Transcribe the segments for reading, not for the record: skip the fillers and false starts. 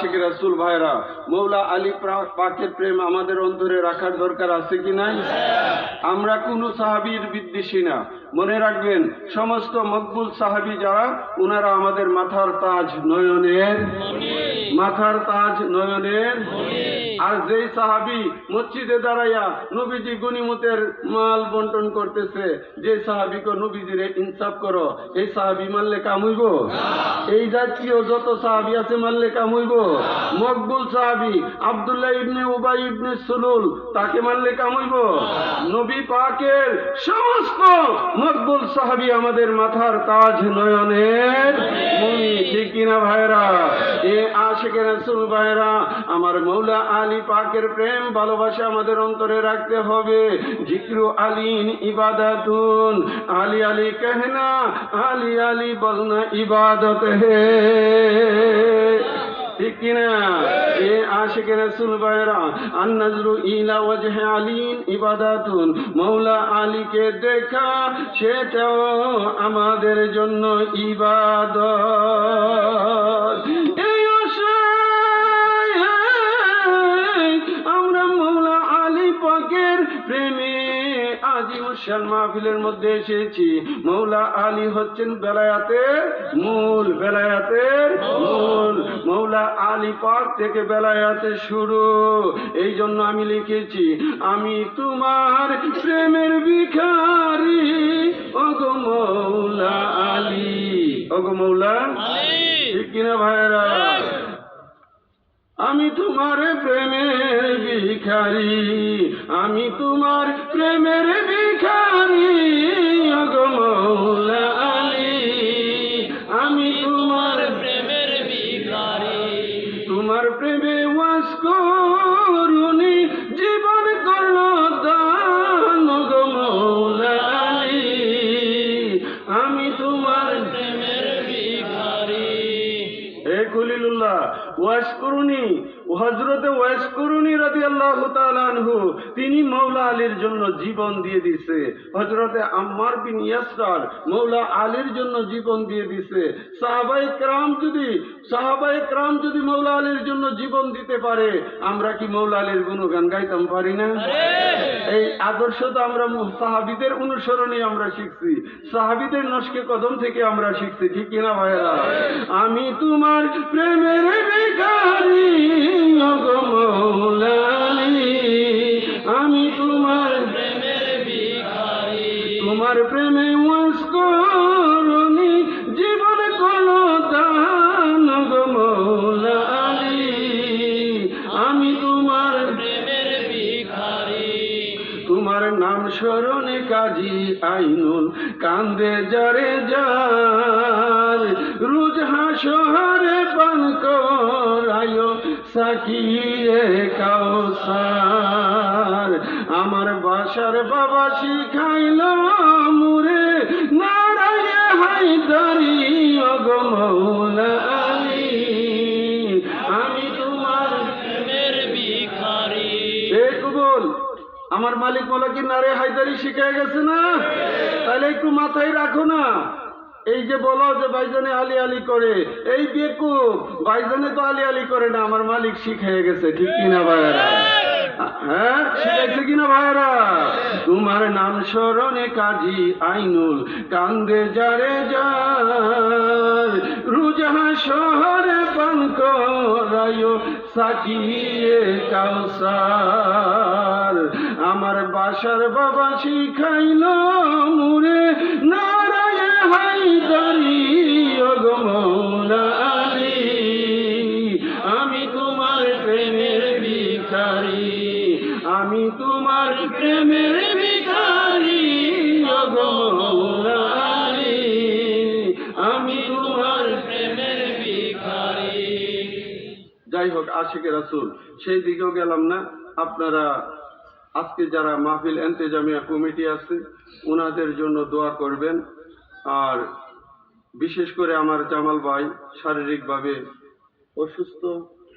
আশিক রাসূল ভাইরা, মৌলা আলী পাকের প্রেম আমাদের অন্তরে রাখার দরকার আছে কি নাই? আমরা কোনো সাহাবীর বিদ্বেষী না। মনে রাখবেন, সমস্ত মকবুল সাহাবী যারা, ওনারা আমাদের মাথার তাজ নয়নের, মাথার তাজ নয়নের। আর যেই সাহাবী মসজিদে দাঁড়াইয়া নবীজি গনিমতের মাল বন্টন করতেছে, যে সাহাবীকে নবীজিরে ইনসাফ করো, এই সাহাবী মানলে কাম হইব? এই জাতীয় যত সাহাবী আছে মানলে কাম হইব? মকবুল সাহাবী আব্দুল্লাহ ইবনে উবাই ইবনে সুলুল, তাকে মানলে কাম হইব? নবী পাকের সমস্ত মকবুল সাহাবী আমাদের মাথার তাজ নয়নের মণি, ঠিক কিনা ভাইরা? এ আশিক রাসূল ভাইরা, আমার মৌলা আলী পাকের প্রেম ভালোবাসা আমাদের অন্তরে রাখতে হবে। জিক্রু আলীন ইবাদাতুন, আলী আলী कहना, আলী আলী বলনা ইবাদত হে, ঠিক কিনা? এ আশিক রাসূল ভাইরা, আন নজরু ইলা ওয়াজহি আলীন ইবাদাতুন, মৌলা আলীকে দেখা সেটাও আমাদের জন্য ইবাদত। এই আশায় আমরা মৌলা আলী পাকের প্রেমে আজি মুশাল মাহফিলের মধ্যে এসেছি। মৌলা আলী হচ্ছেন বেলায়াতের মূল, বেলায়াতের মূল। মৌলা আলী পাক থেকে বেলায়াতের শুরু। এই জন্য আমি লিখেছি, আমি তোমার প্রেমের ভিখারি ওগো মৌলা আলী, ওগো মৌলা, ঠিক কিনা ভাইরা? আমি তোমার প্রেমের ভিখারি, আমি তোমার প্রেমের ভিখারি ওগো মৌলা আলী, আমি তোমার প্রেমের ভিখারি। তোমার প্রেমে ওয়াজ করুনি, জীবন করলো দান ওগো মৌলা আলী, আমি তোমার প্রেমের ভিখারি। হে খলিলুল্লাহ, ওয়াজ করুনি, হযরতে ওয়াজ করুনি রাদিয়াল্লাহু তাআলা আনহু, তিনি মৌলা আলীর জন্য জীবন দিয়ে দিছে। হযরতে আম্মার বিন ইয়াসর মৌলা আলীর জন্য জীবন দিয়ে দিছে। সাহাবায়ে কেরাম যদি মৌলা আলীর জন্য জীবন দিতে পারে, আমরা কি মৌলা আলীর গুণগান গাইতাম পারি না? এই আদর্শ তো আমরা সাহাবীদের অনুসরণে আমরা শিখছি, সাহাবীদের নস্কে কদম থেকে আমরা শিখছি, ঠিক কিনা ভাইরা? আমি তোমার প্রেমের ভিখারি ওগো মৌলা আলী, আমি তোমার প্রেমের ভিখারি। তোমার প্রেমে ওয়াজ করুনি, জীবন করলো দান ওগো মৌলা আলী, আমি তোমার প্রেমের ভিখারি। তোমার নাম স্মরণে কাজী আইনুল কান্দে যারে যার, রোজ হাসরে পান করায়ো সাকিয়ে কাউসার। আমার বাসার বাবা শিখাইল মুরে নারায়ে হায়দারি ওগো মৌলা আলী, আমি তোমার প্রেমের ভিখারি। এক বল, আমার মালিক মোলা কি নারে হায়দারি শিখে গেছে না? তাহলে একটু মাথায় রাখো না। এই যে বলো যে ভাইজানে আলী আলী করে, এই বেকুব, ভাইজানে তো আলী আলী করে না, আমার মালিক শিখে গেছে, ঠিক কিনা ভাইয়েরা? হ্যাঁ, শিখাইছে কিনা ভাইয়েরা? তোমার নাম স্মরণে কাজী আইনুল কান্দে যারে যার, রুজহা শহরে পান করায়ো সাকিয়ে কাউসার। আমার বাসার বাবা শিখাইল মুরে নারায়ে হায়দারি ওগো মৌলা আলী, আমি তোমার প্রেমের ভিখারি, আমি তোমার প্রেমের ভিখারি ওগো মৌলা আলী, আমি তোমার প্রেমের ভিখারি। যাই হোক, আশিক রাসূল, সেই দিকেও গেলাম না। আপনারা আজকে যারা মাহফিল ইন্তেজামিয়া কমিটি আছে, ওনাদের জন্য দোয়া করবেন। আর বিশেষ করে আমার জামাল ভাই শারীরিকভাবে অসুস্থ,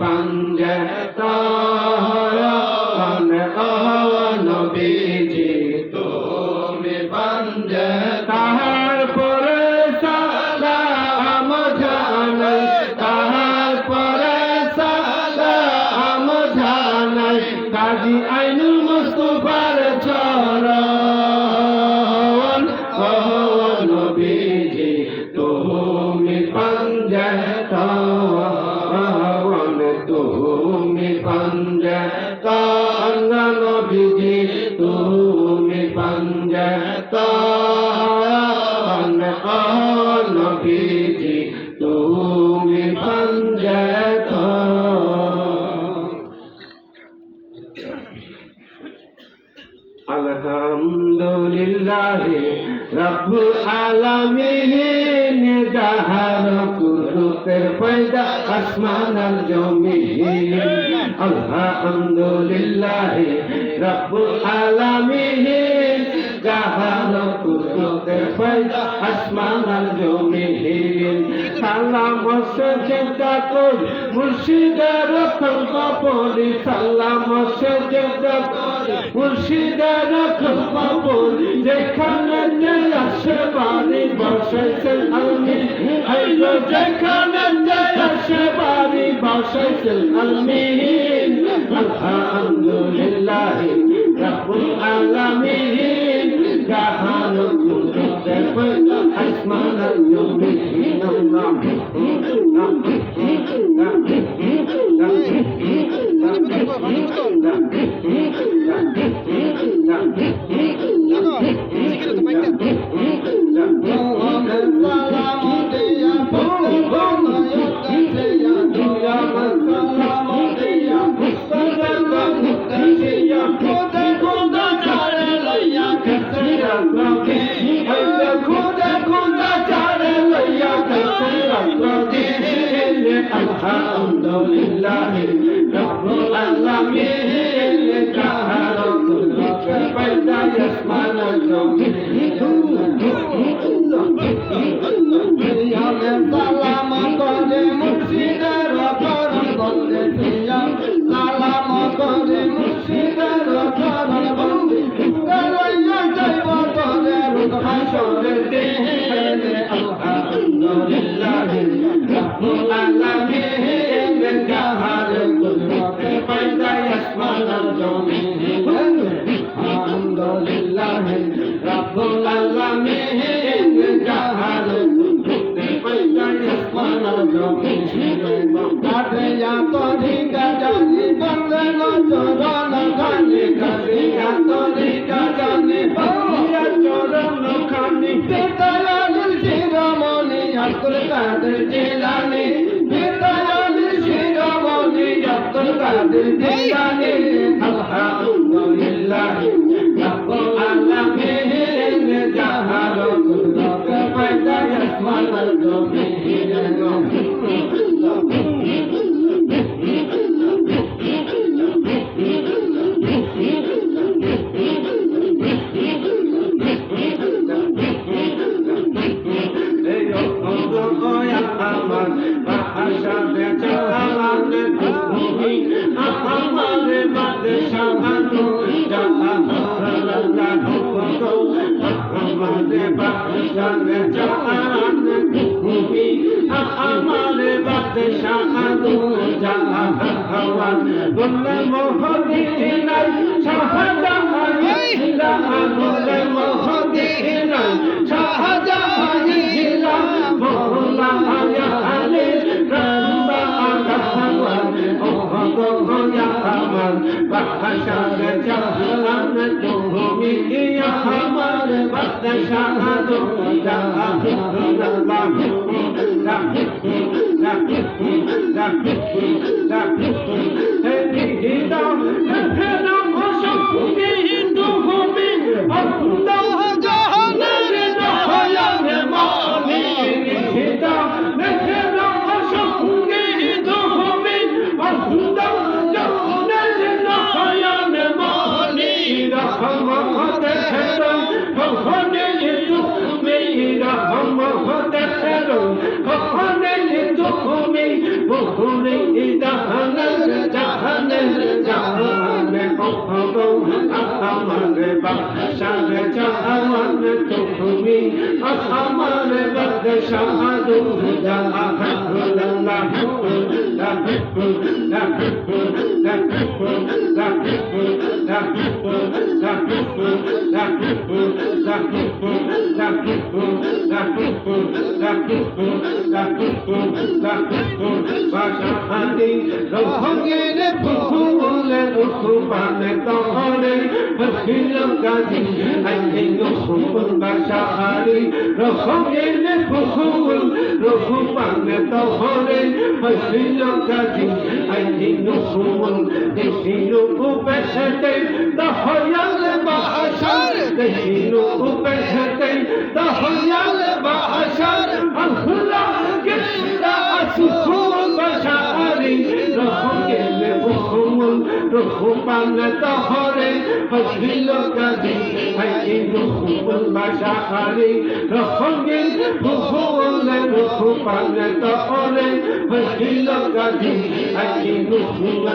পাঞ্জাতন ও নবীজি তুমি পাঞ্জাতন পরে সালাম জানাই তারপরে সালাম জানাই কাজী আইনুল মুস্তাফার চরণ ও নবীজি তুমি পাঞ্জাতন তুমি পাঞ্জাতন নবীজি তুমি পাঞ্জাতন ও নবীজি তুমি পাঞ্জাতন আলহামদুলিল্লাহ রাব্বুল আলামিন জাহার কুদরতের পয়দা আসমান আর জমিন আলহামদুলিল্লাহ রাব্বুল আলামিন জাহার কুদরতের পয়দা আসমান আর জমিন সালাম সেজদা করি মুর্শিদের খলকা পড়ি সালাম সেজদা করি মুর্শিদের খলকা পড়ি যেখানে আসে বাড়ি বসাইছেন আলমিন আইলো যেখানে আসে বাড়ি বসাইছেন আলমিন আলহামদুলিল্লাহ রাব্বুল আলামিন জাহান কুদরতের পয়দা আসমান আর জমিন আলহামদুলিল্লাহ রাব্বুল আলামিন জাহার কুদরতের পয়দা আসমান আর জমিন সালাম করে মুর্শিদের চরণ বন্দে সালাম করে মুর্শিদের চরণ বন্দে লইয়া যাইব তোরে রূপ হাসরের দিনে আলহামদুলিল্লাহ রাব্বুল আলামিন জাহার কুদরতের পয়দা আসমান আর জমিন আলহামদুলিল্লাহ রাব্বুল আলামিন জাহার কুদরতের পয়দা আসমান আর জমিন কাটিয়া তরিকা জানি বন্দে চরণ খানি কাটিয়া তরিকা জানি বন্দে চরণ খানি দয়ালুর শিরোমণি আব্দুল কাদের জিলানী দয়ালুর শিরোমণি আব্দুল কাদের জিলানী আলহামদুলিল্লাহ রাব্বুল আলামিন জাহার কুদরতের পয়দা আসমান আর জমিন বহু জান গো আমার বাদশাহ জান তুমি আমার বাদশাহ দু জাহান লা বাসাহারি রঙের ফুল রূপবানে তহরে হসিল গাজি আইন ফুল বাসাহারি রঙের ফুল রূপবানে তহরে হসিল গাজি আইন ফুল দেখিল উপেশতে দহয়াল বাসার দেখিল উপেশতে দহয়াল বাসার আল্লাহ গেলা আসুল বাসারি রঙের ফুল রূপবানে তহরে হসিল গাজি আইন ফুল বাসারি রঙের ফুল রূপবানে তহরে হসিল গাজি আইন ফুল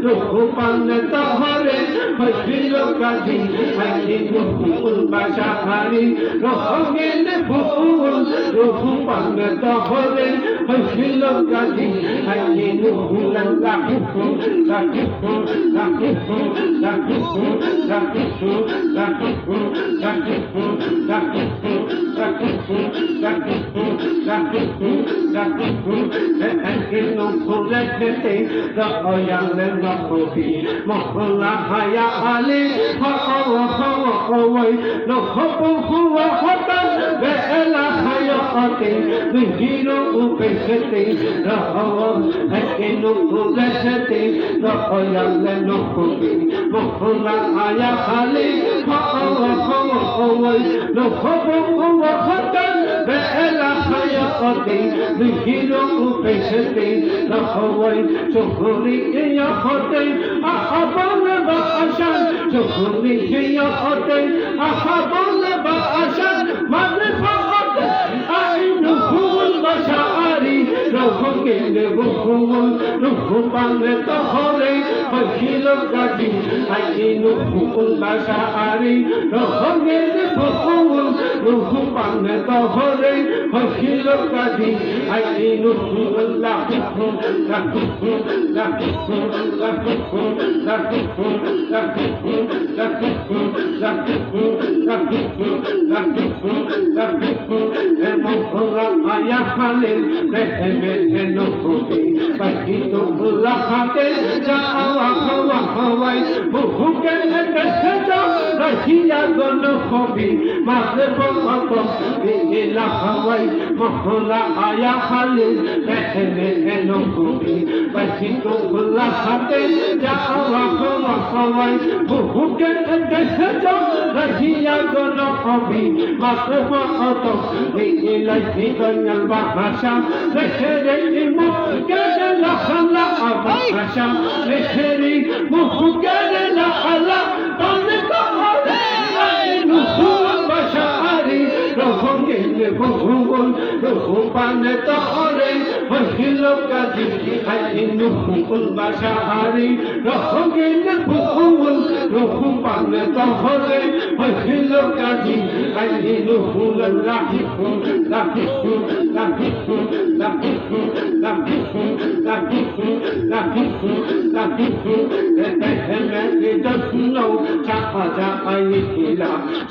রূপবানে তহরে হসিল গাজি আইন ফুল বাসাহারি রঙের ফুল রূপবানে তহরে হসিল গাজি আইন ফুল মহল্লা হায়া আলে হওয়াই নহবুয়া হতান বেলা হায়াতে দুহির উপেক্ষতে রহম একেন ফুলেতে দয়ালে নহবি মহল্লা হায়া আলে হওয়াই নহবুয়া হতান বেলা হায়াতে দুহির উপেক্ষতে রহম চোখরি হতে আহাবল বাসান চোখরি হতে আহাবল বাসান মানে হতে আইন ফুল বাসারি রঙের ফুল রূপবানে তহরে হসিল গাজি আইন ফুল বাসারি রঙের ফুল রূপবানে তহরে হসিল গাজি আইন ফুল মায়া খালেন বাকি তো ভোলা খাতে যাওয়া হওয়া হওয়াই বহুকে দেখে যাও রহিয়া গণ কবি মাঝে বকত এলা হওয়াই মহলা আয়া খালেন এলো কবি বাকি তো ভোলা খাতে যাওয়া হওয়া হওয়াই বহুকে দেখে যাও রহিয়া গণ কবি মাঝে বকত এলা গণল বাহাসা দেখে রে মুখে লাখলা আবাসা লেখেরি মুখে লাখলা তনে কহরে আইনু ফুল বাসারি রঙের ফুল রূপবানে তহরে হসিল গাজি আইনু ফুল বাসারি রঙের ফুল রূপবানে তহরে হসিল গাজি আইনু ফুল রাখি ফুল রাখি ফুল রাখি ফুল রাখি ফুল রাখি ফুল রাখি ফুল রাখি ফুল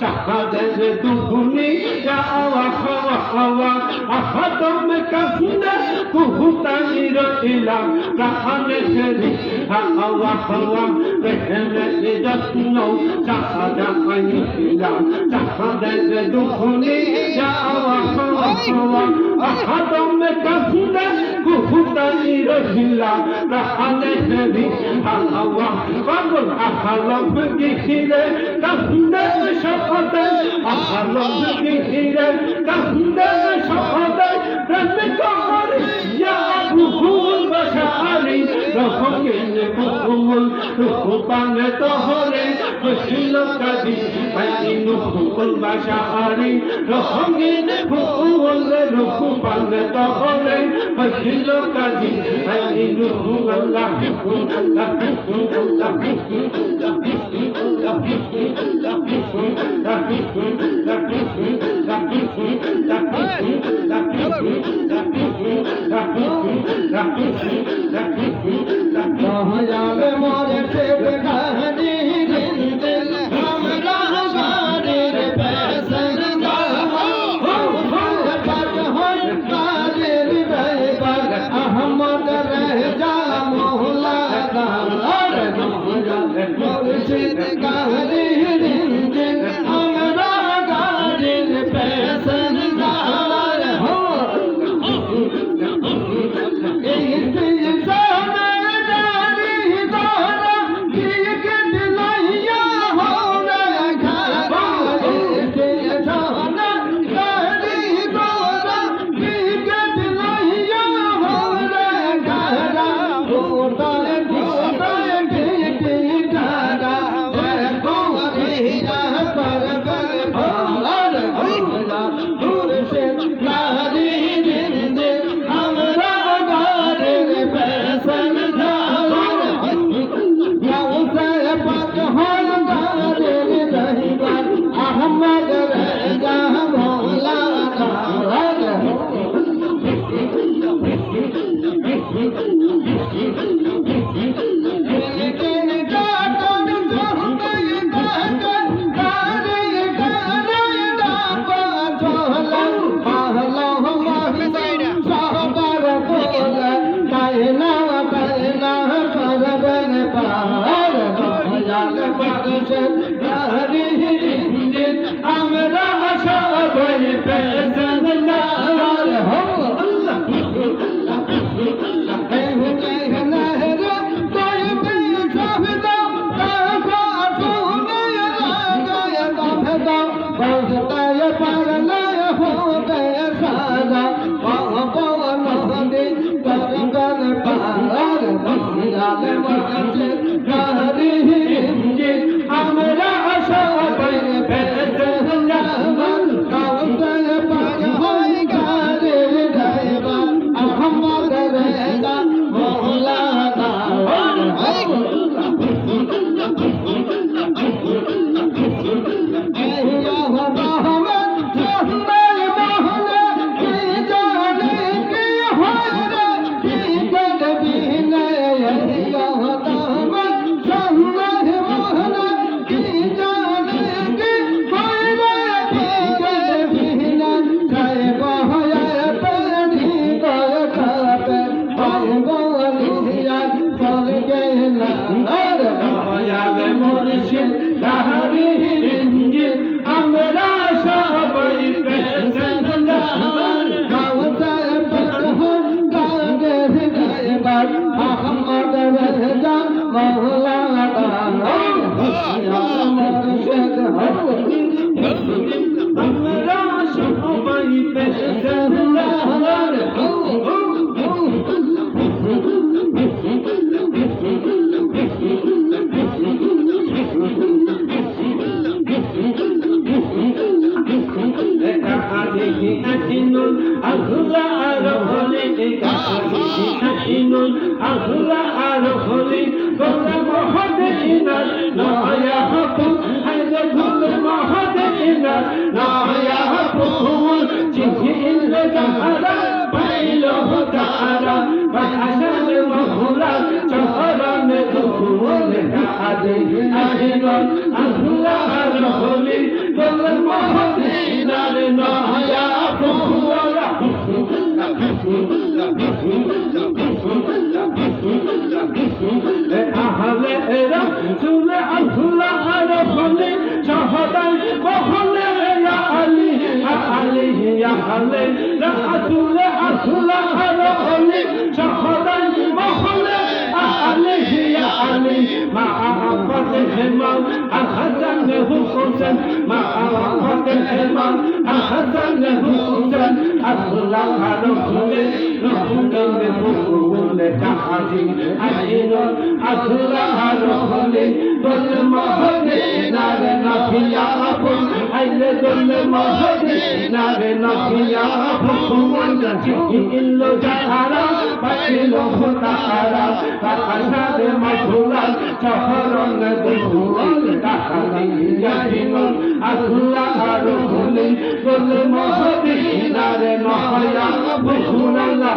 চাহাদের দুগুনি যাওয়া খাওয়া খাওয়া আহাতম কাফনে কুহুতানি রইলাম প্রাণে ফেরি হাওয়া হাওয়া প্রেমে যত্ন চাহাদা আইলাম চাহাদের দুগুনি যাওয়া খাওয়া খাওয়া আহাতম কাফনে কুহুতানি রইলাম প্রাণে ফেরি হাওয়া পাগল আহালম গিরে কান্দে শপথে আহালম গিরে কান্দে শপথে প্রেম করি ইয়া বুহুল বশারি রহমিন বুহুল রূপানে তোহরে বসিল কাদি আইনু বুহুল বশারি রহমিন বুহুল রূপানে তোহরে বসিল কাদি আইনু আল্লাহ দয়াল মোরে প্রেম কাহিনী দিল हमरा গানের পেছন আহমদ রেজা মোহলা মুর্শিদ কাহিনী দিল हमरा গানের পেছন আমরা সবাই পেছন আমরা সবাই পেছন আমরা সবাই পেছন আহমদ রেজা মৌলা আমরা সবাই পেছন চরণে কাজে আহিরন আল্লাহর হলি বলেন মদিনার নয়া ফুলা আহলে এরা চুলে আল্লাহর হলি শহদাই বহলে ইয়া আলী আলী ইয়া আলী রাসূল আল্লাহর হলি শহদাই বহলে আলী ইয়া আলী মা আফাতে হেমাল আহসান হুসেন মা আফাতে হেমাল আহসান হুসেন আল্লাহর হলি রহমতে বলে জাহাজি আইনো আল্লাহর হলি বল মদিনার নবিয়া আপন আইলে বল মদিনার নবিয়া আপন ইল্লো জাহারা পাইলো তারা তাকাশারে মধুলা শহরন দুহুল তাকালি ইয়াহিনো আল্লাহর হলি বল মদিনার নবিয়া আপন আল্লাহ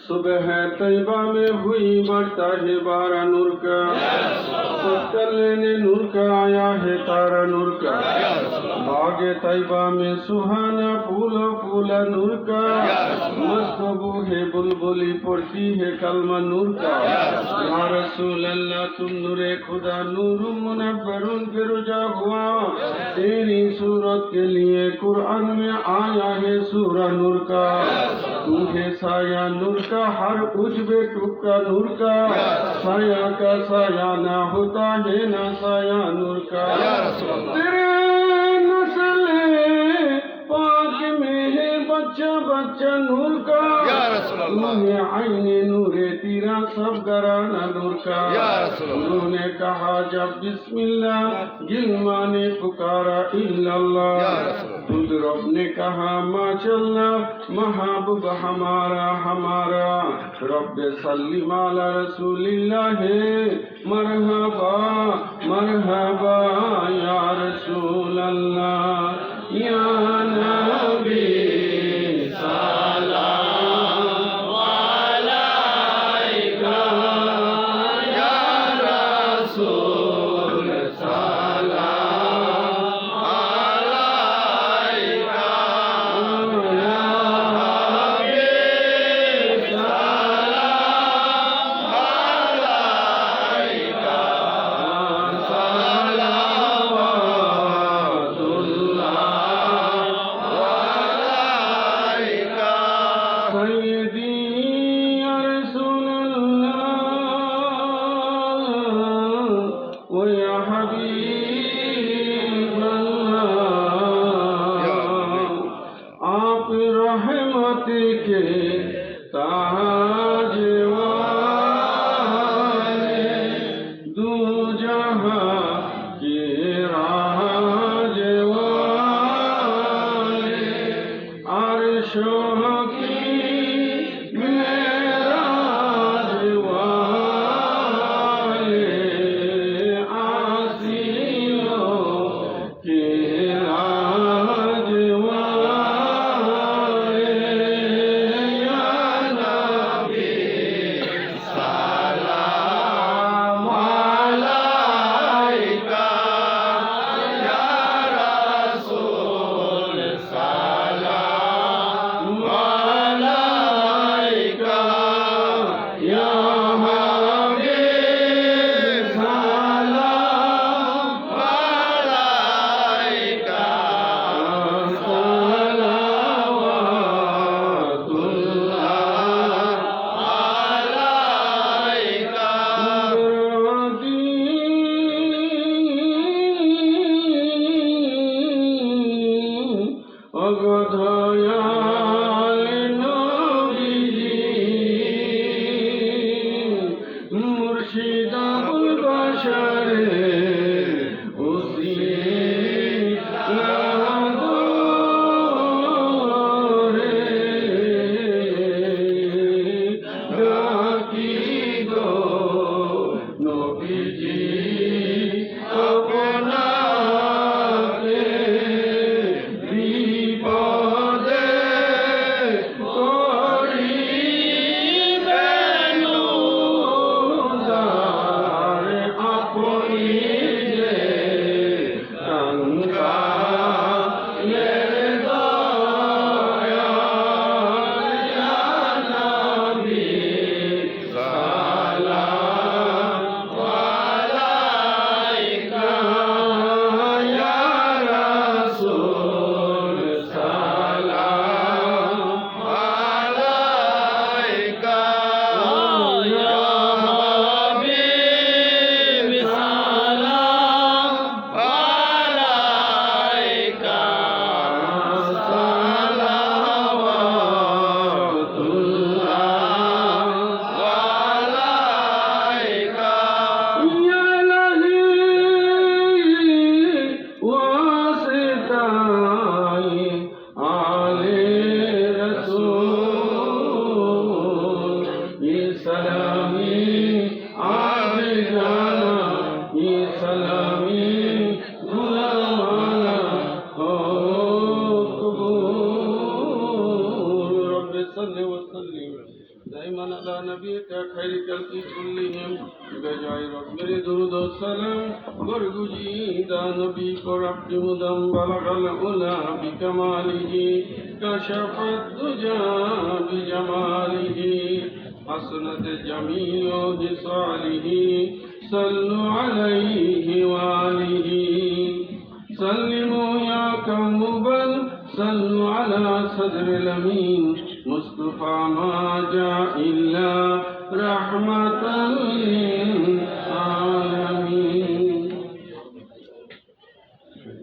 सुबह तैयबा में हुई बढ़ता है बारा नूर का, सबका लेने नूर का आया है तारा नूर का, बागे तैयबा में सुहाना फूला फूला नूर का, मस्त है बुलबुली पड़ती है कलमा नूर का। या रसूल अल्लाह तुम नूरे खुदा नूर मुनव्वरुन फिरोजा हुआ, तेरी सूरत के लिए कुरान में आया है सूरा नूर का। तू है साया नूर का, हर उजबे टुकड़ा नूर का, साया का साया ना होता है ना साया नूर का। तेरे नस्ल पाक में है बच्चा बच्चा नूर का, तूने आईने नूरे तेरा सब घराना नूर का। उन्होंने कहा जब बिस्मिल्लाह गिलमा ने पुकारा इल्लल्लाह, खुद रब ने कहा माशअल्ला महबूब हमारा हमारा। रब सल्लिम अला रसूलिल्लाह मरहबा मरहबा या रसूल अल्लाह या नबी सलाम अलैका या रसूल सलाम अलैका या हबीब सलाम अलैका सलावतुल्लाह अलैका सय्यदी या रसूलल्लाह व या हबीबल्लाह। आप रहमत के ताज वाले, दो जहां के राज वाले, अर्शों की मेराज वाले, आसियों के राज वाले, या नबी सलाम अलैका या रसूल सलाम अलैका या हबीब सलाम अलैका सलावतुल्लाह अलैका। অগদয়াল নবীজি মুর্শিদ আবুল বাশারে ডাকি গো নবীজি আপনাকে বিপদ ذرية خير خلق كلهم بجاي رب درود السلام برگزید نبی کو رب مدم بلغ العلا بكماله كشف الدجى بجماله حسنت جميع خصاله صلوا عليه وآله سلموا يا قوم بل صلوا على صدر الأمين مصطفى ما جاء إلا رحمة للعالمين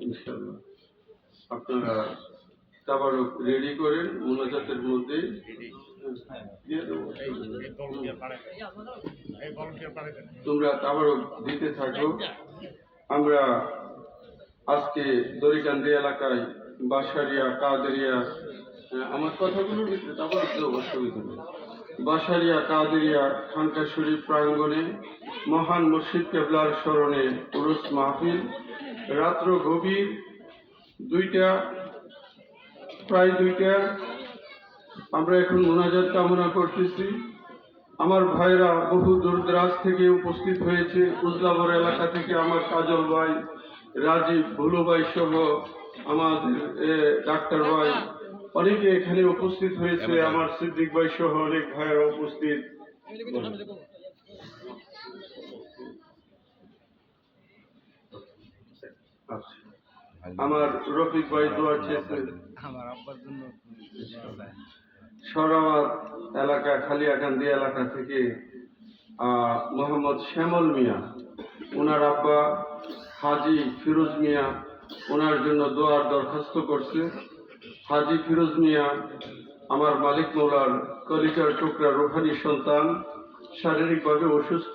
ইনশাআল্লাহ আপনারা তাবারুক রেডি করেন মুনাজাতের মধ্যে দিয়ে দেবো। তোমরা তাবারুক দিতে থাকো। আমরা আজকে দড়িকান্দি এলাকায় বাসারিয়া কাদেরিয়া আমার কথাগুলোর ভিতরে তাবারুক দেবো, অসুবিধা নেই। বাসারিয়া কাদেরিয়া খানকা শরীফ প্রাঙ্গণে মহান মুর্শিদ কেবলার স্মরণে উরুস মাহফিল রাত্র গভীর প্রায় দুইটা। আমরা এখন মুনাজাত কামনা করতেছি। আমার ভাইরা বহু দূরদরাজ থেকে উপস্থিত হয়েছে। উজলাবর এলাকা থেকে আমার কাজল ভাই, রাজীব, ভুলু ভাই সহ আমাদের ডাক্তার ভাই অনেকে এখানে উপস্থিত হয়েছে। আমার সিদ্দিক ভাই সহ অনেক ভাইরা উপস্থিত। আমার রফিক ভাই দোয়া চেয়েছেন। সরাওয়ার এলাকা খালিয়াকান্দি এলাকা থেকে মোহাম্মদ শ্যামল মিয়া, ওনার আব্বা হাজি ফিরোজ মিয়া ওনার জন্য দোয়ার দরখাস্ত করছে। হাজি ফিরোজ মিয়া আমার মালিক মৌলার কলিজার টুকরা রুহানি সন্তান, শারীরিকভাবে অসুস্থ।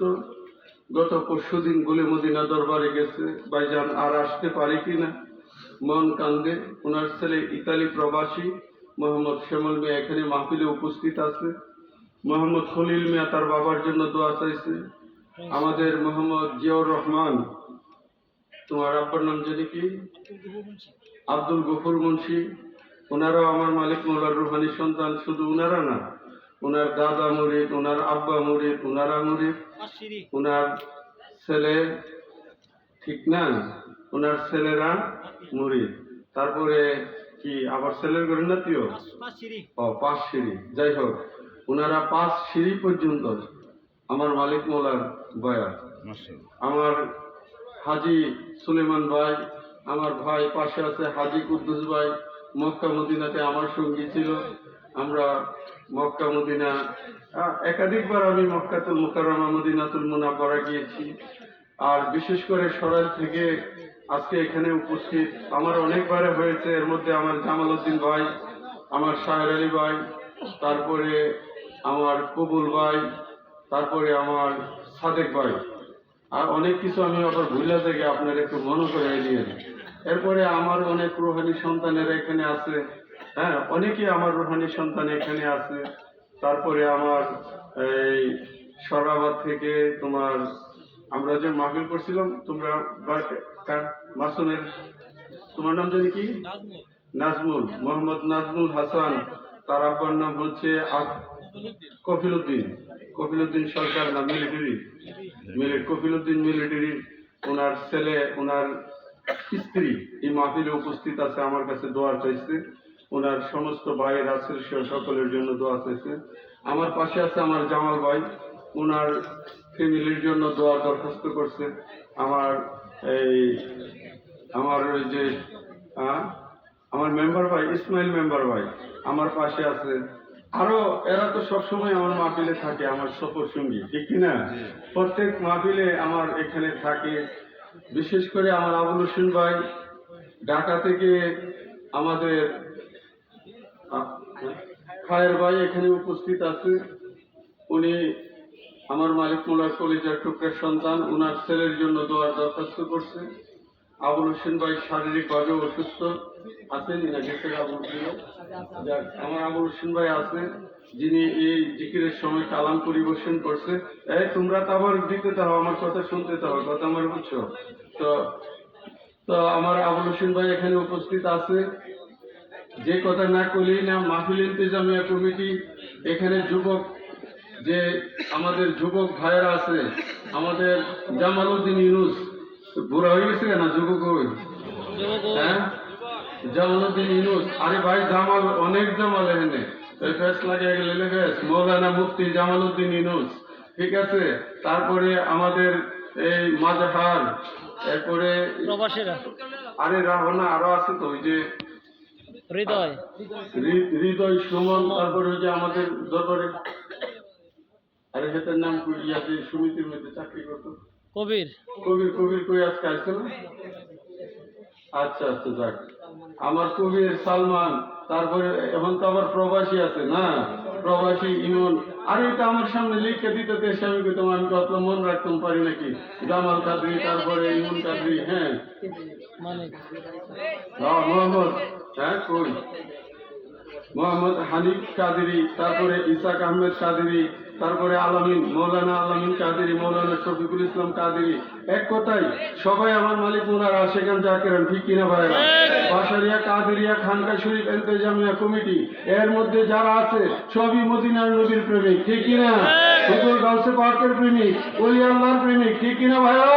গত পরশুদিন গুলে মদিনা দরবারে গেছে। ভাইজান আর আসতে পারে কিনা মন কান্দে। ওনার ছেলে ইতালি প্রবাসী মোহাম্মদ শ্যামল মিয়া এখানে মাহফিলে উপস্থিত আছে। মোহাম্মদ খলিল মিয়া তার বাবার জন্য দোয়া চাইছে। আমাদের মোহাম্মদ জিয়াউর রহমান, তোমার আব্বার নাম জানি কি, আব্দুল গফুর মুন্সি, ওনারাও আমার মালিক মৌলার রুহানি সন্তান। শুধু ওনারা না, ওনার দাদা মুরিদ, ওনার আব্বা মুরিদ, ওনারা মুরিদ, ওনার ছেলে, ঠিক না, ওনার ছেলেরা মুরিদ। তারপরে কি আবার ছেলের ঘরের নাতিও পাঁচ সিঁড়ি। যাই হোক, ওনারা 5 সিঁড়ি পর্যন্ত আমার মালিক মৌলার বয়া। আমার হাজি সুলেমান ভাই, আমার ভাই পাশে আছে হাজি কুদ্দুস ভাই, মক্কা মদিনাতে আমার সঙ্গী ছিল। আমরা মক্কা মদিনা একাধিকবার আমি মক্কাতুল মুকাররমা মদিনাতুল মুনাওয়ারা গিয়েছি। আর বিশেষ করে সরাইল থেকে আজকে এখানে উপস্থিত আমার অনেকবারে হয়েছে। এর মধ্যে আমার জামাল উদ্দিন ভাই, আমার শাহের আলী ভাই, তারপরে আমার কবুল ভাই, তারপরে আমার সাদেক ভাই, আর অনেক কিছু আমি আবার ভুলে থেকে আপনার একটু মনে করে দিয়ে। এরপরে আমার অনেক রুহানি সন্তানেরা এখানে আছে। হ্যাঁ, অনেকেই আমার রুহানি সন্তান এখানে আছে। তারপরে আমার এই সরাবাদ থেকে তোমার আমরা যে মাহফিল করছিলাম, তোমরা মাসুমের, তোমার নাম জানি কি, নাজমুল, মোহাম্মদ নাজমুল হাসান, তার আব্বার নাম হচ্ছে কফিলউদ্দিন সরকার, না মিলিটারি, কফিলউদ্দিন মিলিটারি। ওনার ছেলে, ওনার স্ত্রী এই মাহফিলে উপস্থিত আছে, আমার কাছে দোয়া চাইছে। ওনার সমস্ত ভাইয়ের আছে, সকলের জন্য দোয়া চাইছে। আমার পাশে আছে আমার জামাল ভাই, ওনার ফ্যামিলির জন্য দোয়া দরখাস্ত করছে। আমার ওই যে আমার মেম্বার ভাই ইসমাইল মেম্বার ভাই আমার পাশে আছে। আরো এরা তো সবসময় আমার মাহফিলে থাকে, আমার সফর সঙ্গী, ঠিক কিনা? প্রত্যেক মাহফিলে আমার এখানে থাকে। বিশেষ করে আমার আবুল হোসেন ভাই ঢাকা থেকে, আমাদের খায়ের ভাই এখানে উপস্থিত আছে। উনি আমার মালিক মোলার কলিজার টুকরার সন্তান, ওনার ছেলের জন্য দোয়ার দরখাস্ত করছে। আবুল হোসেন ভাই শারীরিকভাবে অসুস্থ আছেন না, গেছে আমার আবুল হোসেন ভাই আছে, যিনি এই জিকিরের সময় কালাম পরিবেশন করছে। তোমরা তো আবার দিতে থাকো, আমার কথা শুনতে থাকো, কথা আমার বুঝছো তো আমার আবুল হোসেন ভাই এখানে উপস্থিত আছে। যে কথা না করলেই না, মাহফিল ইন্তেজামিয়া কমিটি এখানে যুবক যে আমাদের যুবক ভাইয়েরা আছে, আমাদের জামালউদ্দিন ইউনুস বুড়া হয়ে গেছে না, যুবক হয়ে, হ্যাঁ জামালউদ্দিন ইউনুস, আরে ভাই জামাল অনেক জামাল এখানে ফেস লাগিয়ে গেলে ফেস, মৌলানা মুফতি জামালউদ্দিন ইউনুস, ঠিক আছে। তারপরে আমাদের এই মাজহার, এরপরে আরে রাহনা আরো আছে তো, ওই যে হৃদয় সুমন, তারপরে ওই যে আমাদের দরবারে আরে হেতার নাম ইয়াতে সমিতির মধ্যে চাকরি করতো কবির কই আজকে আসছে না? আচ্ছা আচ্ছা, যাক, আমার কবির সালমান, তারপরে এখন তো আবার প্রবাসী আছে না, প্রবাসী ইমন, আর এটা আমার সামনে লিখে দিতে দেশে আমি কইতাম, আমি কত মন রাখতাম পারি নাকি, জামাল কাদরি, তারপরে ইমন কাদরি, হ্যাঁ মোহাম্মদ, হ্যাঁ কই মোহাম্মদ হানিফ কাদেরি, তারপরে ইসাক আহমেদ কাদেরি, তারপরে আলামিন, মৌলানা আলামিন কাদেরি, মৌলানা শফিকুল ইসলাম কাদেরি, এক কথায় সবাই আমার মালিক মুনার আশেখান জাকেরান, ঠিক কিনা ভাইরা? বাসারিয়া কাদেরিয়া খানকা শরীফ ইন্তেজামিয়া কমিটি, এর মধ্যে যারা আছে সবই মদিনার নবীর প্রেমিক, ঠিক কিনা? হুজুর গাউসে পাকের প্রেমিক, ওলি আল্লাহর প্রেমিক, ঠিক কিনা ভাইরা?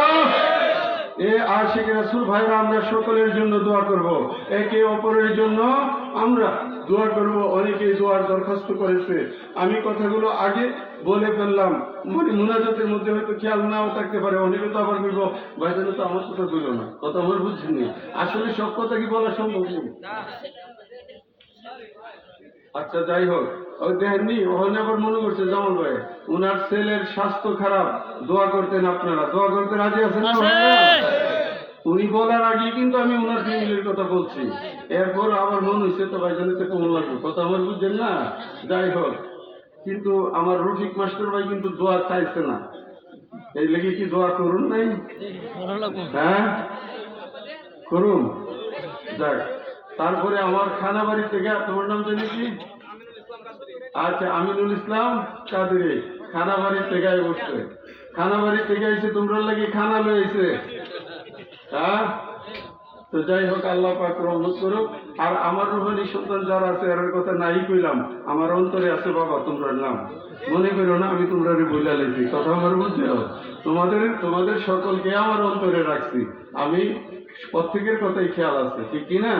এ আশিক রাসূল ভাইরা, আমরা সকলের জন্য দোয়া করব, একে অপরের জন্য আমরা দোয়া করব। অনেকেই দোয়ার দরখাস্ত করেছে, আমি কথাগুলো আগে বলে ফেললাম, মুনাজাতের মধ্যে হয়তো খেয়াল নাও থাকতে পারে, অনেকে তো আবার বলবো ভাইজান তো আমার কথা বললো না, কথা আমার বুঝছেন, আসলে সব কথা কি বলা সম্ভব নেই। আচ্ছা যাই হোক, ওই দেখেননি ওখানে আবার মনে করছে জামাল ভাই উনার ছেলের স্বাস্থ্য খারাপ, দোয়া করতেন, আপনারা দোয়া করতে রাজি আছেন না ভাইরা? উনি বলার আগে কিন্তু আমি ওনার ফ্যামিলির কথা বলছি, এরপর আবার মনে হয়েছে তো ভাইজানিতে কেমন লাগবে, কথা আমার বুঝছেন না? যাই হোক, কিন্তু আমার রফিক মাস্টার ভাই কিন্তু দোয়া চাইছে না, এই লেগে কি দোয়া করুন নাই? হ্যাঁ করুন, যাক। তারপরে আমার খানাবাড়ি থেকে, তোমার নাম জানি কি? আচ্ছা আমিনুল ইসলাম কাদেরি, খানাবাড়ির থেকে বসছে, খানাবাড়ির থেকে আইছে, তোমরা লাগি খানা লয়ে আইছে, হ্যাঁ। তো যাই হোক, আল্লাহ পাক রহমত করুক। আর আমার রুহানি সন্তান যারা আছে এর কথা নাই কইলাম, আমার অন্তরে আছে বাবা তোমরা নাম, মনে করো না আমি তোমরা বইলা লেছি, কথা আমার বুঝছো? তোমাদের সকলকে আমার অন্তরে রাখছি আমি, প্রত্যেকের কথাই খেয়াল আছে, ঠিক কিনা?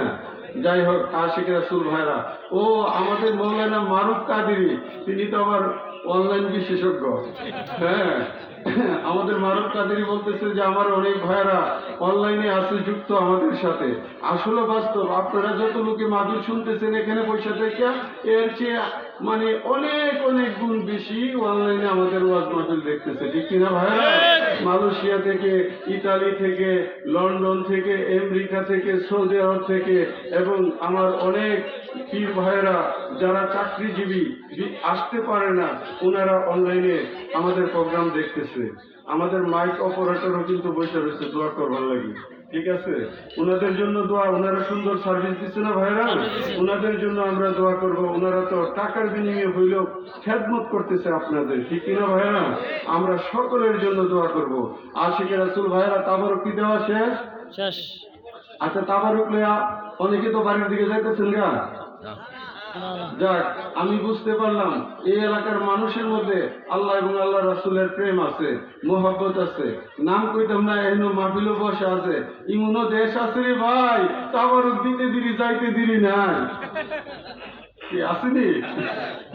যাই হোক, আশিক রাসূল ভাইরা, ও আমাদের মৌলানা মারুফ কাদেরি, তিনি তো আবার অনলাইন বিশেষজ্ঞ, হ্যাঁ। আমাদের মারুফ কাদেরি বলতেছে যে আমার অনেক ভাইরা অনলাইনে আছে যুক্ত আমাদের সাথে, আসলে বাস্তব আপনারা যত লোকে মাদুর শুনতেছেন এখানে পয়সা থেকে, এর চেয়ে মানে অনেক অনেক গুণ বেশি অনলাইনে আমাদের ওয়াজ মাহফিল দেখতেছে, ঠিক কিনা ভাইরা? মালয়েশিয়া থেকে, ইতালি থেকে, লন্ডন থেকে, আমেরিকা থেকে, সৌদি আরব থেকে, এবং আমার অনেক পীর ভাইরা যারা চাকরিজীবী আসতে পারে না, ওনারা অনলাইনে আমাদের প্রোগ্রাম দেখতেছে। আমাদের মাইক অপারেটরও কিন্তু বসে রয়েছে দোয়া করবার লাগি, ঠিক আছে? ওনাদের জন্য দোয়া, ওনারা সুন্দর সার্ভিস দিচ্ছে না ভাইরা, ওনাদের জন্য আমরা দোয়া করব। ওনারা তো টাকার বিনিময়ে হইলেও খেদমত করতেছে আপনাদের, ঠিক কিনা ভাইরা? আমরা সকলের জন্য দোয়া করব। আশিক রাসূল ভাইরা, তাবারক কি দেওয়া শেষ? আচ্ছা, তাবারক লইয়া অনেকে তো বাড়ির দিকে যাইতেছেন গা, যাক, আমি বুঝতে পারলাম এই এলাকার মানুষের মধ্যে আল্লাহ এবং আল্লাহ রাসূলের প্রেম আছে, মোহাব্বত আছে, নাম কইতাম না, এখনো মাহফিলও বসা আছে, ইমনও দেশ আছে রে ভাই, তাবারক দিতে দিলি যাইতে দিলি নাই, কি আসেনি?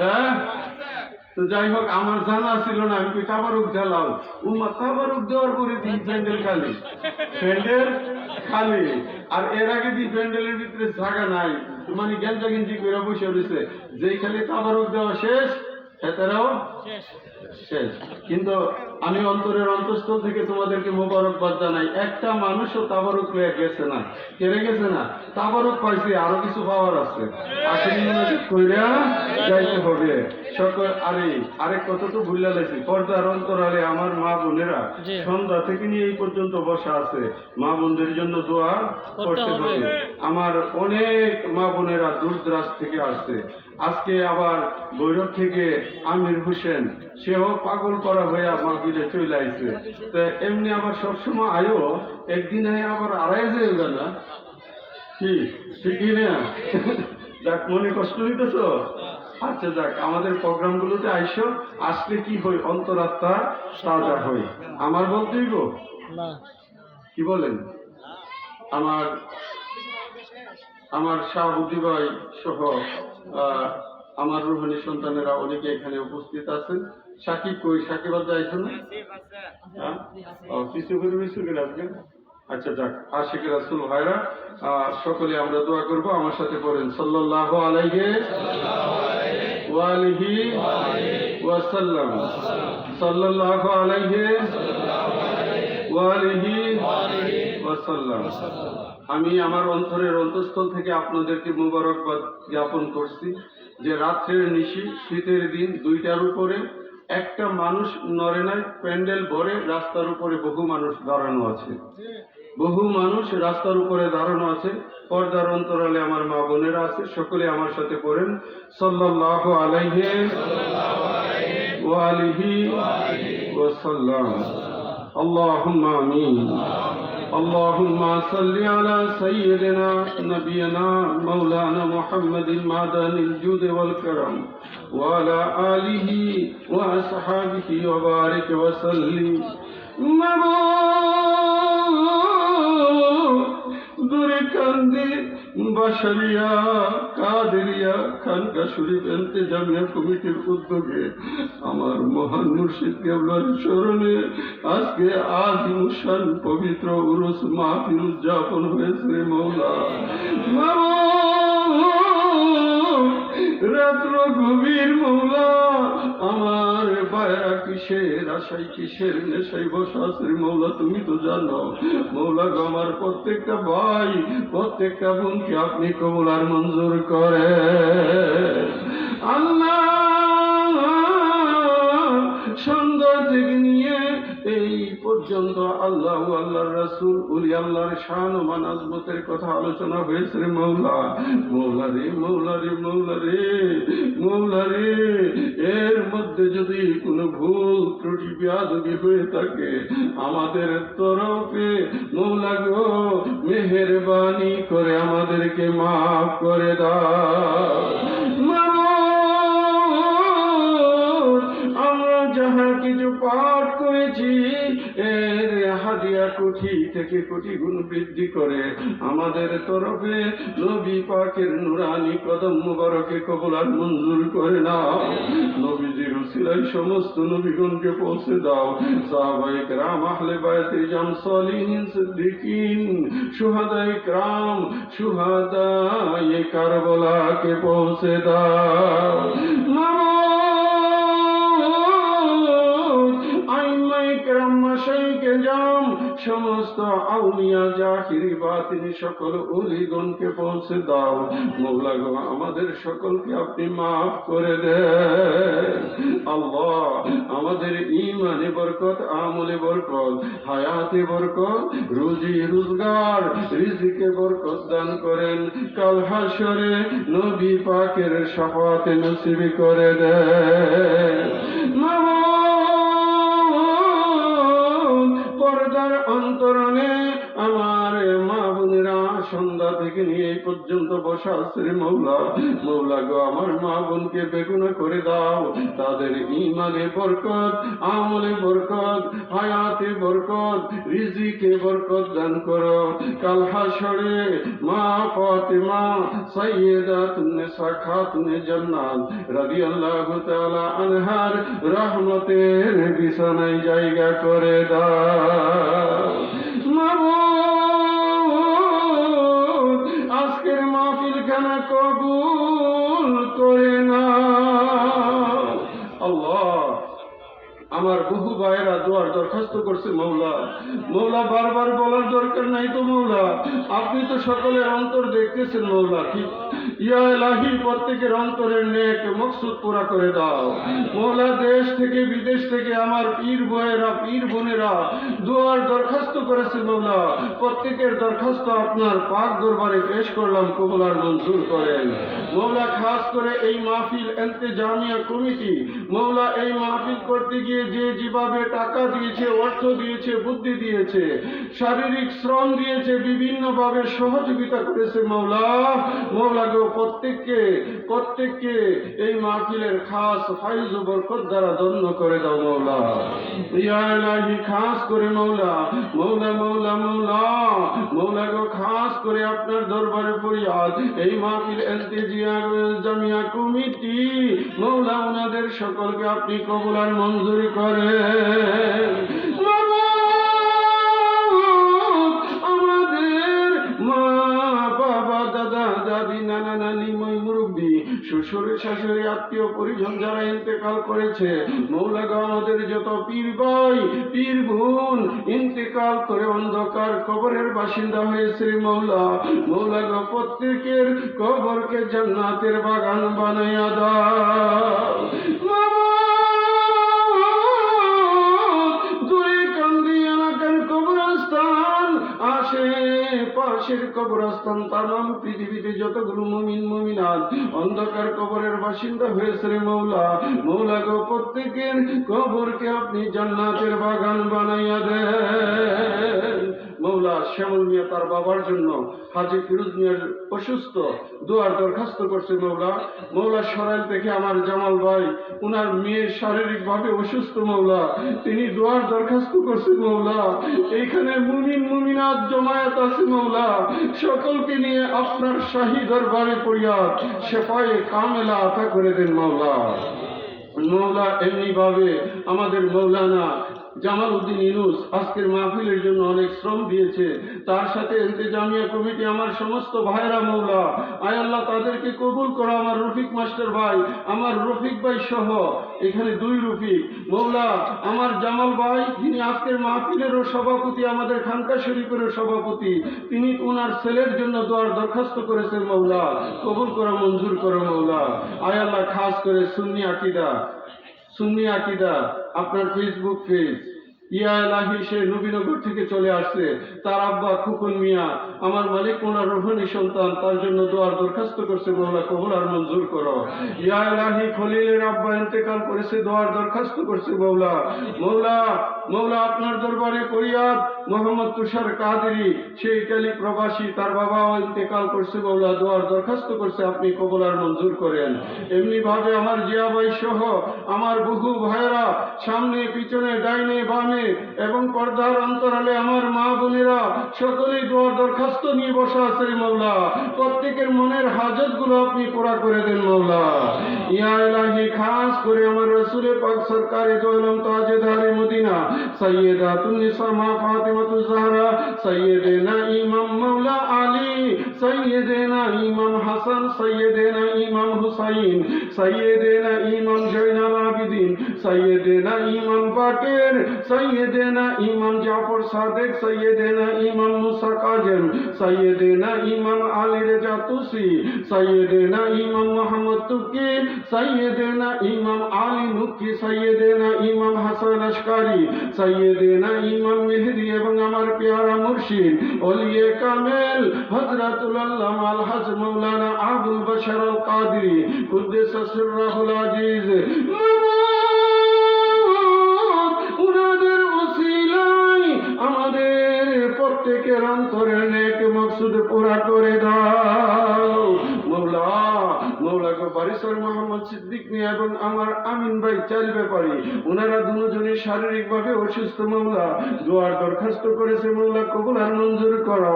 হ্যাঁ। তো যাই হোক, আমার জানা ছিল না, আমি কি তাবারক দিলাম, উমা তাবারক দেওয়ার পরে দিন প্যান্ডেল খালি, প্যান্ডেল খালি, আর এর আগে দিন প্যান্ডেলের ভিতরে জায়গা নাই, মানে গেঞ্জা গেঞ্জি করে বসে রয়েছে, যেই খালি তাবারক দেওয়া শেষ, এটাও শেষ। কিন্তু আমি অন্তরের অন্তঃস্থল থেকে তোমাদেরকে মোবারকবাদ জানাই, একটা মানুষও তাবারক লয়ে গেছে না, কেড়ে গেছে না, তাবারক পাইছে, আরো কিছু পাওয়ার আছে, আসলে কইরা যাইতে হবে সকল। আরেক কথা তো ভুলে গেছি, পর্দার অন্তরালে আমার মা বোনেরা সন্ধ্যা থেকে নিয়ে এই পর্যন্ত বসা আছে, মা বোনদের জন্য দোয়া করতে হবে। আমার অনেক মা বোনেরা দূর দরাজ থেকে আসছে, আজকে আবার বৈরব থেকে আমির হোসেন, সেও পাগল করা হয়ে মাহফিলে চলে আইছে, তো এমনি আবার সবসময় আয়ো, একদিন আবার আড়াই যাইবে না, কি ঠিকই না? যাক, মনে কষ্ট নিতেছ, আচ্ছা যাক, আমাদের প্রোগ্রামগুলোতে আইসো, আসলে কি হয়, অন্তরাত্মা তাজা হয়। আমার বলতেই গো, কি বলেন? আমার শাহবুদ্দি ভাই সহ আমার রুহানি সন্তানেরা অনেকে এখানে উপস্থিত আছেন। সাকিব কই? সাকিব আজ যাইছেন না? হ্যাঁ, কিছু করে মিশু করে আজকে। আচ্ছা যাক, আশিক রাসূল ভাইরা, সকলে আমরা দোয়া করব। আমার সাথে পড়েন, সাল্লাল্লাহু আলাইহি ওয়া আলিহি ওয়া সাল্লাম, সাল্লাল্লাহু আলাইহি ওয়া আলিহি ওয়া সাল্লাম। আমি আমার অন্তরের অন্তঃস্থল থেকে আপনাদেরকে মুবারকবাদ জ্ঞাপন করছি যে রাত্রের নিশি, শীতের দিন, 2টার উপরে একটা মানুষ নড়ে নাই, প্যান্ডেল ভরে, রাস্তার উপরে বহু মানুষ দাঁড়ানো আছে, বহু মানুষ রাস্তার উপরে দাঁড়ানো আছে। পর্দার অন্তরালে আমার মা বোনেরা আছে, সকলে আমার সাথে পড়েন, সাল্লাল্লাহু আলাইহি ওয়া আলিহি ওয়া সাল্লাম। اللهم آمين. اللهم صل على سيدنا نبينا مولانا محمد معدن الجود والكرم وعلى آله وأصحابه وبارك وسلم. দূরে কান্দি বাসারিয়া কাদেরিয়া খানকা শরীফ ইন্তেজামিয়া কমিটির উদ্যোগে আমার মহান মুর্শিদ কেবলার স্মরণে আজকে আজিমুশান পবিত্র উরুস মাহফিল উদযাপন হয়েছে। মৌলা, রাত্র গভীর, মৌলা আমার বায়রা কিসের আশাই, কিসের নেশাই বসাছে মৌলা, তুমি তো জানো। মৌলা গো, আমার প্রত্যেকটা ভাই, প্রত্যেকটা বোনকে আপনি কবুল আর মঞ্জুর করে। আল্লাহ, সন্ধ্যা থেকে নিয়ে এই পর্যন্ত আল্লাহ, আল্লাহর রাসূল, উলি আল্লাহর শান ও মানাজমতের কথা আলোচনা হয়েছে। মৌলা, মৌলা রে, মৌলা রে, মৌলা রে, মৌলা রে, এর মধ্যে যদি কোনো ভুল ত্রুটি বেয়াদবি হয়ে থাকে আমাদের তরফে, মৌলা গো মেহেরবানি করে আমাদেরকে মাফ করে দাও। আমরা যাহা কিছু পাঠ করেছি এর হাদিয়া কোটি থেকে কোটি গুণ বৃদ্ধি করে আমাদের তরফে নবী পাকের নুরানি কদম মুবারকে কবুল আর মঞ্জুর করে নাও। নবীজির উসিলায় সমস্ত নবীগণকে পৌঁছে দাও। সাহাবায়ে কেরাম, আহলে বায়তে জাম, সালিহিন, সিদ্দিকিন, শুহাদায়ে কেরাম, শুহাদায়ে কারবালাকে পৌঁছে দাও। সমস্ত আউলিয়া জাহিরি বাতিনি সকল ওলিগণকে পৌঁছে দাও। মৌলা গো, আমাদের সকলকে আপনি মাফ করে দেন। আল্লাহ, আমাদের ঈমানে বরকত, আমলে বরকত, হায়াতে বরকত, রুজি রোজগার, রিজিকে বরকত দান করেন। কাল হাশরে নবী পাকের শাফাতে নসিব করে দেন। পর্দার অন্তরালে আমার মা বোনেরা সন্ধ্যা থেকে নিয়ে এই পর্যন্ত বসা আছে। মৌলা, মৌলা গো, আমার মা বোনকে বেগুনা করে দাও। তাদের ঈমানে বরকত, আমলে বরকত, হায়াতে বরকত, রিজিকে বরকত দান করো। কাল হাশরে মা ফাতেমা সাইয়্যিদাতুন নিসা খাতুনে জান্নাত রাদিয়াল্লাহু তাআলা আনহার রহমতের বিছানায় জায়গা করে দাও। আজকের মাহফিল খানা কবুল করে না। আল্লাহ, আমার বহু ভাইয়েরা দোয়ার দরখাস্ত করছে। মৌলা, মৌলা বারবার বলার দরকার নাই তো মৌলা, আপনি তো সকলের অন্তর দেখতেছেন। মৌলা, ঠিক ইয়া ইলাহি, প্রত্যেকের অন্তরের নেক মকসুদ পুরা করে দাও। মৌলা, দেশ থেকে বিদেশ থেকে আমার পীর ভাইয়েরা, পীর বোনেরা দোয়ার দরখাস্ত করেছে। মৌলা, প্রত্যেকের দরখাস্ত আপনার পাক দরবারে পেশ করলাম, কবুল আর মঞ্জুর করেন। মৌলা, খাস করে এই মাহফিল ইন্তেজামিয়া কমিটি, মৌলা এই মাহফিল করতে গিয়ে যে যেভাবে টাকা দিয়েছে, অর্থ দিয়েছে, বুদ্ধি দিয়েছে, শারীরিক শ্রম দিয়েছে, বিভিন্নভাবে সহযোগিতা করেছে মৌলা, মৌলা গো প্রত্যেককে এই মাহফিলের খাস ফাইজ ও বরকত দ্বারা ধন্য করে দাও মৌলা। ইয়া ইলাহি, খাস করে মৌলা গো, খাস করে আপনার দরবারে ফরিয়াদ, এই মাহফিল ইন্তেজিয়া জামিয়া কমিটি মৌলা, ওনাদের সকলকে আপনি কবুল আর মঞ্জুরি করেন। আমাদের মা বাবা, দাদা দাদি, নানা নানি, মই মুরব্বী, শ্বশুর শাশুড়ি, আত্মীয় পরিজন যারা ইন্তেকাল করেছে মৌলা গো, আমাদের যত পীর ভাই পীর বোন ইন্তেকাল করে অন্ধকার কবরের বাসিন্দা হয়েছে মৌলা গো, প্রত্যেকের কবরকে জান্নাতের বাগান বানাইয়া দাও। পাশের কবরস্থান তামাম পৃথিবীতে যতগুলো মুমিন মুমিনাত অন্ধকার কবরের বাসিন্দা হয়েছে মৌলা গো, প্রত্যেকের কবরকে আপনি জান্নাতের বাগান বানাইয়া দেন মৌলা। শ্যামল মিয়া তার বাবার জন্য, হাজী ফিরোজ মিয়ার অসুস্থ, দোয়ার দরখাস্ত করছে মৌলা। সরাইল থেকে আমার জামাল ভাই, উনার মেয়ে শারীরিকভাবে অসুস্থ মৌলা, তিনি দোয়ার দরখাস্ত করছে মৌলা। এইখানে মুমিন মুমিনাত জমায়েত আছে মৌলা, সকলকে নিয়ে আপনার শাহী দরবারে ফরিয়াদ, শেফায়ে কামেলা আতা করে দেন মৌলা। এমনি ভাবে আমাদের মৌলানা জামাল উদ্দিন ইউনুস আজকের মাহফিলের জন্য অনেক শ্রম দিয়েছে, তার সাথে ইন্তেজামিয়া কমিটি, আমার সমস্ত ভাইরা মৌলা, আয় আল্লাহ তাদেরকে কবুল করো। আমার রফিক মাস্টার ভাই, আমার রফিক ভাই সহ এখানে 2 রফিক মৌলা, আমার জামাল ভাই যিনি আজকের মাহফিলেরও সভাপতি, আমাদের খানকা শরীফেরও সভাপতি, তিনি ওনার ছেলের জন্য দোয়ার দরখাস্ত করেছেন মৌলা, কবুল করো, মঞ্জুর করো মৌলা। আয় আল্লাহ খাস করে সুন্নি আকিদা আপনার ফেসবুক পেজ, ইয়া ইলাহি, সে নবীনগর থেকে চলে আসছে, তার আব্বা খুকুন মিয়া, আমার মালিক ওনার রোহানি সন্তান, তার জন্য দোয়ার দরখাস্ত করছে মৌলা, কবুল আর মঞ্জুর করো। ইয়া ইলাহি, খলিলের আব্বা ইন্তেকাল করেছে, দোয়ার দরখাস্ত করছে মৌলা আপনার দরবারে ফরিয়াদ। মোহাম্মদ তুষার কাদেরী, সে ইটালি প্রবাসী, তার বাবাও ইন্তেকাল করছে মৌলা, দোয়ার দরখাস্ত করছে, আপনি কবুল আর মঞ্জুর করেন। এমনি ভাবে আমার জিয়া ভাই সহ আমার বহু ভাইরা, সামনে পিছনে ডাইনে বামে এবং পর্দার অন্তরালে আমার মা বোনেরা সকলেই দোয়ার দরখাস্ত নিয়ে বসা আছে মৌলা, প্রত্যেকের মনের হাজত গুলো আপনি পুরা করে দেন মৌলা। ইয়া ইলাহি, খাস করে আমার রাসূল পাক সরকারে দো আলম তাজদারে মদিনা সাইয়্যিদাতুন নিসা মা ফাতিমাতুজ জাহরা, সাইয়্যিদিনা ইমাম মাওলা আলী, সাইয়্যিদিনা ইমাম হাসান, সাইয়্যিদিনা ইমাম হুসাইন, সাইয়্যিদিনা ইমাম জয়নাল আবিদিন, সাইয়্যিদিনা ইমাম বাকের, সাইয়্যিদিনা ইমাম জাফর সাদেক, সাইয়্যিদিনা ইমাম মুসা কাজেম, সাইয়্যিদিনা ইমাম আলী রেজা তুসি, সাইয়্যিদিনা ইমাম মুহাম্মদ তুকি, সাইয়্যিদিনা ইমাম আলী নুকি, সাইয়্যিদিনা ইমাম হাসান আশকারি, সাইয়্যিদিনা ইমাম মেহেদী এবং আমার পেয়ারা মুর্শিদ ওলিয়ে কামেল হযরতুল আল্লামা আল-হাজ মাওলানা আবুল বশর আল কাদেরী কুদ্দুস সিররুল আজিজ, উনাদের ওসিলায় আমাদের প্রত্যেকের অন্তরের নেক মকসুদ পুরা করে দাও মৌলা গো। বারিসার মোহাম্মদ সিদ্দিক মিয়া এবং আমার আমিন ভাই চাল ব্যাপারী, ওনারা দুজনই শারীরিক ভাবে অসুস্থ মৌলা, দোয়ার দরখাস্ত করেছে মৌলা, কবুল আর মঞ্জুর করো।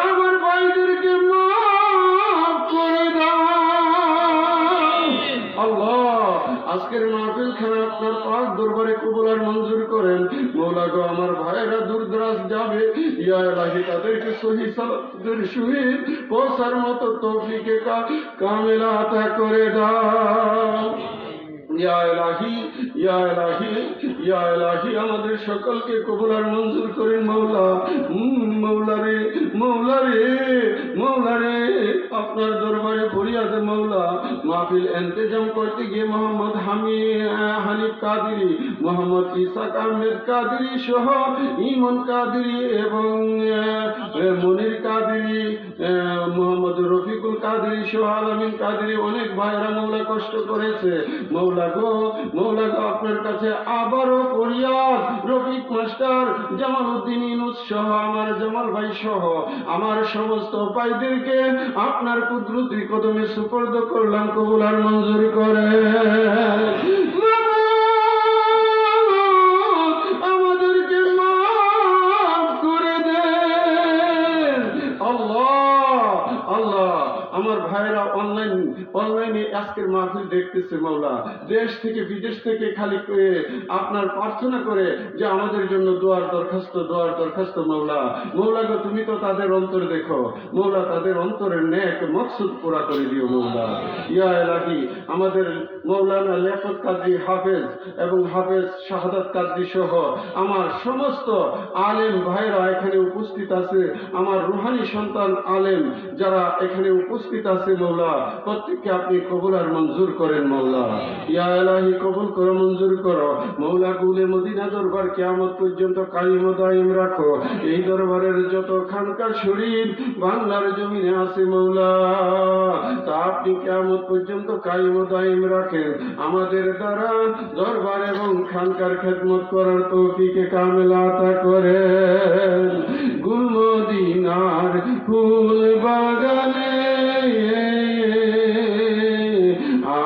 আমার ভাইদেরকে মাফ করে দাও আল্লাহ। আজকের মাহফিল খানে আপনার পাক দরবারে কবুল আর মঞ্জুর করেন মৌলা গো। আমার ভাইরা দূর দরাজ যাবে, ইয়া ইলাহি তাদেরকে সহি সালাতের সহিত পৌঁছার মতো তৌফিকে কামেলা আতা করে দাও। ইয়া ইলাহি, ইয়া ইলাহি, ইয়া ইলাহি, আমাদের সকলকে কবুল আর মঞ্জুর করেন মৌলা। মৌলা রে আপনার দরবারে ফরিয়াদ মৌলা। মাহফিল ইন্তেজাম করতে গিয়ে মোহাম্মদ হানিফ কাদেরী, মোহাম্মদ ইসাক আহমেদ কাদেরী সহ ইমন কাদেরী এবং মনির কাদেরী, মোহাম্মদ রফিকুল কাদেরী, সোহাল আমিন কাদেরী, অনেক ভাইরা মৌলা কষ্ট করেছে। মৌলা গো আপনার কাছে আবারও ফরিয়াদ, রফিক মাস্টার, জামাল উদ্দিন ইউনুস সহ, আমার জামাল ভাই সহ আমার সমস্ত ভাইদেরকে আপনার কুদরতি কদমে সুপর্দ করলাম, কবুল আর মঞ্জুর করে। আমাদেরকে মাফ করে দেন আল্লাহ। আমার ভাইরা অনলাইনে আজকের মাহফিল দেখতেছে মৌলা, দেশ থেকে বিদেশ থেকে খালি করে আপনার প্রার্থনা করে যে আমাদের জন্য দোয়ার দরখাস্ত মৌলা গো তুমি তো তাদের অন্তর দেখো মৌলা, তাদের অন্তরের নেক মকসুদ পুরা করে দিও মৌলা। ইয়া ইলাহি, আমাদের মৌলানা লিয়াকত কাদরী হাফেজ এবং হাফেজ শাহাদাত কাদরী সহ আমার সমস্ত আলেম ভাইরা এখানে উপস্থিত আছে, আমার রুহানি সন্তান আলেম যারা এখানে উপস্থিত আছে মৌলা, প্রত্যেককে আপনি কবুল আর মঞ্জুর করেন মৌলা। ইয়া ইলাহি, কবুল করো, মঞ্জুর করো মৌলা। কুলে মদিনা দরবার কিয়ামত পর্যন্ত কায়েম ও দায়েম রাখো। এই দরবারের যত খানকা শরীফ বাংলার জমিনে আছে মৌলা, তা আপনি কিয়ামত পর্যন্ত কায়েম ও দায়েম রাখেন। আমাদের দ্বারা দরবার এবং খানকার খেদমত করার তৌফিকে কামেল আতা করেন। গুল মদিনার ফুল বাগানে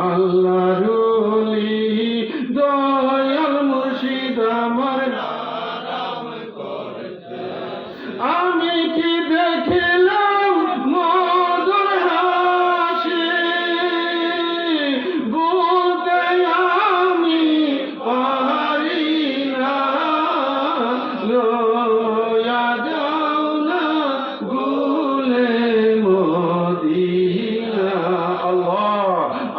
আল্লাহর ওলি দয়াল মুর্শিদ আমার আমি কি দেখিলাম মধুর হাসি, বলতে আমি পারি না, লয়া যাও না গুলে মদিনা। আল্লাহ,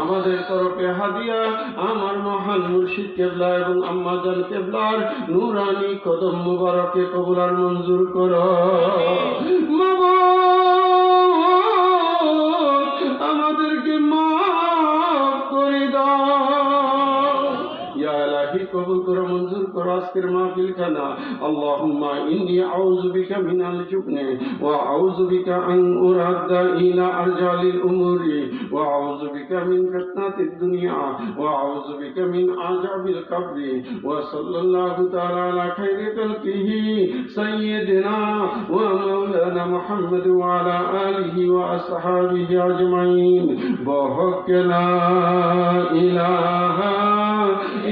আমাদের তরফে হাদিয়া আমার মহান মুর্শিদ কেবলা এবং আম্মাজান কেবলার নূরানি কদম মুবারকে কবুল আর মঞ্জুর করো। আমাদেরকে মাফ করে দাও। ইয়া ইলাহি, কবুল করো, মঞ্জুর করো আজকের মাহফিল খানা। আল্লাহুম্মা ইন্নী আউযু বিকা মিনাল জুবনি ওয়া আউযু বিকা আন উরাদ্দা ইলা আরজালিল উমুরি ওয়া আউযু বিকা মিন ফিতনাতিদ দুনিয়া ওয়া আউযু বিকা মিন আযাবিল কবরি ওয়া সাল্লাল্লাহু তাআলা আলা খাইরি খালকিহি সাইয়্যিদিনা ওয়া মাওলানা মুহাম্মদ ওয়া আলা আলিহি ওয়া আসহাবিহি আজমাইন। বহক লা ইলাহা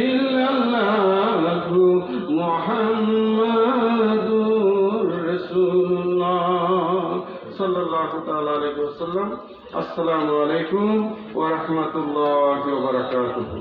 ইল্লাল্লাহু মুহাম্মাদুর রাসূলুল্লাহ সাল্লাল্লাহু তাআলা আলাইহি ওয়াসাল্লাম। আসসালামু আলাইকুম ওয়া রাহমাতুল্লাহি ওয়া বারাকাতুহু।